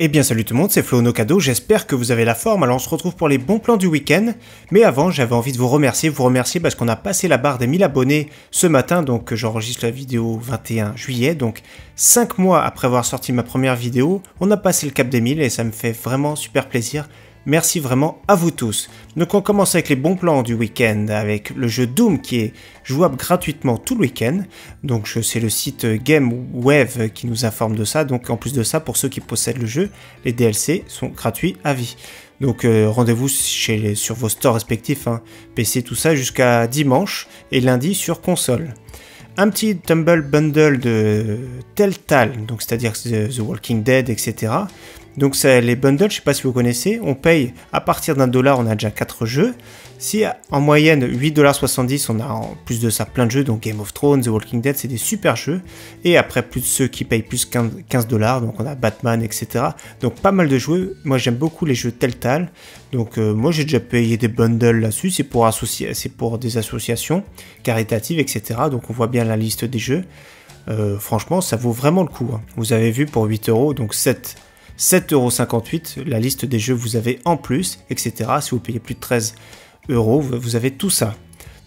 Eh bien salut tout le monde, c'est Flo Nocado, j'espère que vous avez la forme, alors on se retrouve pour les bons plans du week-end, mais avant j'avais envie de vous remercier parce qu'on a passé la barre des 1000 abonnés ce matin, donc j'enregistre la vidéo 21 juillet, donc 5 mois après avoir sorti ma première vidéo, on a passé le cap des 1000 et ça me fait vraiment super plaisir. Merci vraiment à vous tous. Donc on commence avec les bons plans du week-end avec le jeu Doom qui est jouable gratuitement tout le week-end. Donc c'est le site GameWave qui nous informe de ça. Donc en plus de ça, pour ceux qui possèdent le jeu, les DLC sont gratuits à vie. Donc rendez-vous sur vos stores respectifs, PC tout ça, jusqu'à dimanche et lundi sur console. Un petit Humble Bundle de Telltale, donc c'est-à-dire The Walking Dead, etc. Donc les bundles, je ne sais pas si vous connaissez, on paye à partir d'un $1, on a déjà 4 jeux. Si en moyenne 8,70 $, on a en plus de ça plein de jeux, donc Game of Thrones, The Walking Dead, c'est des super jeux. Et après, plus ceux qui payent plus 15 $, donc on a Batman, etc. Donc pas mal de jeux. Moi j'aime beaucoup les jeux Telltale. Donc moi j'ai déjà payé des bundles là-dessus, c'est pour des associations caritatives, etc. Donc on voit bien la liste des jeux. Franchement, ça vaut vraiment le coup. Vous avez vu pour 8 €, donc 7,58 €, la liste des jeux vous avez en plus, etc. Si vous payez plus de 13 €, vous avez tout ça.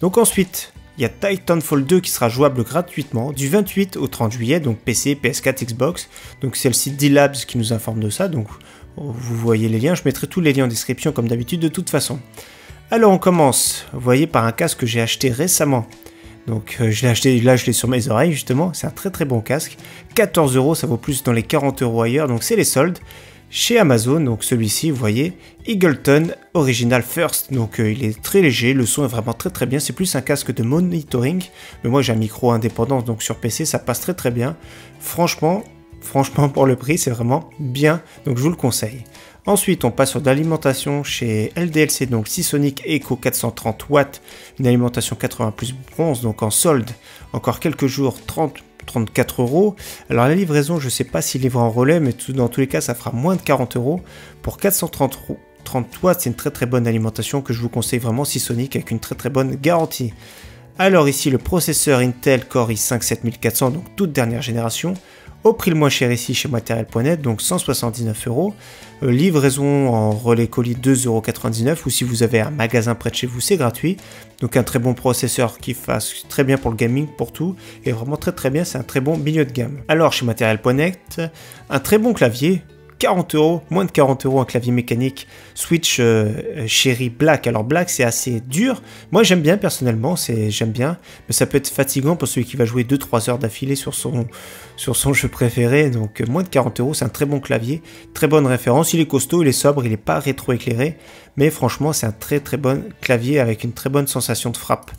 Donc ensuite, il y a Titanfall 2 qui sera jouable gratuitement du 28 au 30 juillet, donc PC, PS4, Xbox. Donc c'est le site D-Labs qui nous informe de ça, donc vous voyez les liens. Je mettrai tous les liens en description comme d'habitude de toute façon. Alors on commence, vous voyez, par un casque que j'ai acheté récemment. Donc je l'ai acheté, là je l'ai sur mes oreilles justement, c'est un très bon casque. 14 €, ça vaut plus dans les 40 € ailleurs, donc c'est les soldes. Chez Amazon, donc celui-ci, vous voyez, Eagleton Original First, donc il est très léger, le son est vraiment très bien, c'est plus un casque de monitoring, mais moi j'ai un micro indépendant, donc sur PC ça passe très bien. Franchement pour le prix c'est vraiment bien, donc je vous le conseille. Ensuite, on passe sur de l'alimentation chez LDLC, donc Seasonic Eco 430 watts, une alimentation 80 plus bronze, donc en solde, encore quelques jours, 34 €. Alors la livraison, je ne sais pas s'il livre en relais, mais dans tous les cas, ça fera moins de 40 €. Pour 430 watts, c'est une très bonne alimentation que je vous conseille vraiment, Seasonic, avec une très bonne garantie. Alors ici, le processeur Intel Core i5 7400, donc toute dernière génération, au prix le moins cher ici chez Material.net, donc 179 €. Livraison en relais colis 2,99 € ou si vous avez un magasin près de chez vous, c'est gratuit. Donc un très bon processeur qui fasse très bien pour le gaming, pour tout, et vraiment très bien, c'est un très bon milieu de gamme. Alors chez Material.net, un très bon clavier, 40 €, moins de 40 € un clavier mécanique Switch Cherry Black. Alors Black c'est assez dur, moi j'aime bien personnellement, j'aime bien, mais ça peut être fatigant pour celui qui va jouer 2-3 heures d'affilée sur son jeu préféré, donc moins de 40 €, c'est un très bon clavier, très bonne référence, il est costaud, il est sobre, il n'est pas rétro-éclairé, mais franchement c'est un très bon clavier avec une très bonne sensation de frappe.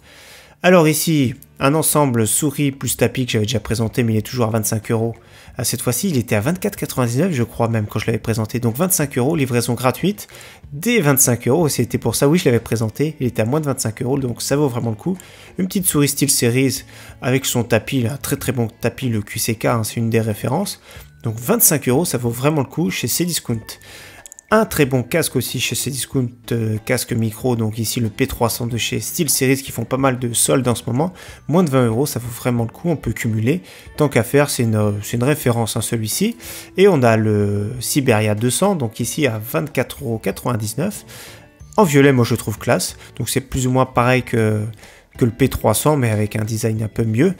Alors ici, un ensemble souris plus tapis que j'avais déjà présenté, mais il est toujours à 25 €. Cette fois-ci, il était à 24,99 € je crois même quand je l'avais présenté. Donc 25 €, livraison gratuite. Dès 25 €, c'était pour ça, oui, je l'avais présenté. Il était à moins de 25 €, donc ça vaut vraiment le coup. Une petite souris SteelSeries avec son tapis, un très bon tapis, le QCK, c'est une des références. Donc 25 €, ça vaut vraiment le coup chez Cdiscount. Un très bon casque aussi chez Cdiscount, casque micro, donc ici le P300 de chez SteelSeries qui font pas mal de soldes en ce moment, moins de 20 €, ça vaut vraiment le coup, on peut cumuler, tant qu'à faire, c'est une référence celui-ci, et on a le Siberia 200, donc ici à 24,99 €, en violet moi je trouve classe, donc c'est plus ou moins pareil que le P300, mais avec un design un peu mieux.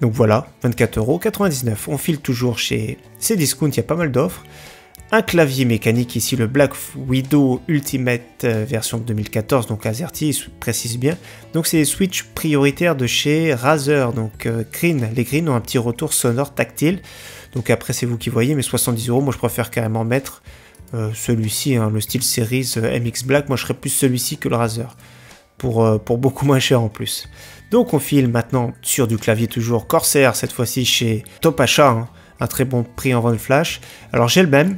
Donc voilà, 24,99 €, on file toujours chez Cdiscount, il y a pas mal d'offres. Un clavier mécanique ici, le Black Widow Ultimate version 2014, donc AZERTY, il précise bien. Donc c'est les Switch prioritaires de chez Razer, donc Green. Les Green ont un petit retour sonore tactile. Donc après c'est vous qui voyez, mais 70 €, moi je préfère carrément mettre celui-ci, le SteelSeries MX Black, moi je serais plus celui-ci que le Razer, pour beaucoup moins cher en plus. Donc on file maintenant sur du clavier toujours Corsair, cette fois-ci chez Top Achat, un très bon prix en vente flash. Alors j'ai le même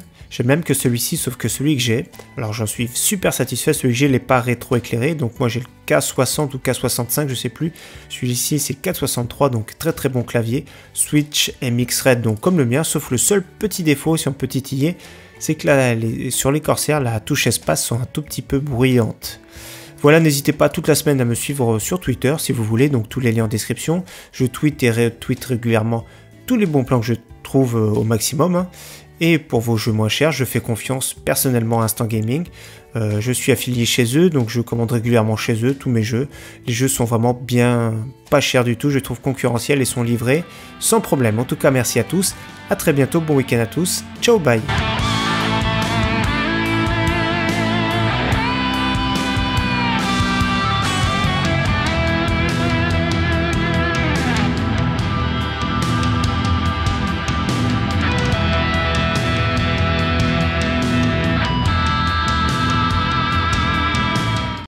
que celui-ci, sauf que celui que j'ai, alors j'en suis super satisfait, celui que j'ai n'est pas rétro-éclairé, donc moi j'ai le K60 ou K65, je sais plus, celui-ci c'est le K63, donc très bon clavier, Switch MX Red, donc comme le mien, sauf le seul petit défaut, si on peut titiller, c'est que là, sur les Corsair, la touche espace sont un tout petit peu bruyantes. Voilà, n'hésitez pas toute la semaine à me suivre sur Twitter si vous voulez, donc tous les liens en description, je tweete et retweete régulièrement tous les bons plans que je trouve au maximum, Et pour vos jeux moins chers, je fais confiance personnellement à Instant Gaming. Je suis affilié chez eux, donc je commande régulièrement chez eux tous mes jeux. Les jeux sont vraiment bien pas chers du tout, je trouve concurrentiels et sont livrés sans problème. En tout cas, merci à tous, à très bientôt, bon week-end à tous, ciao, bye.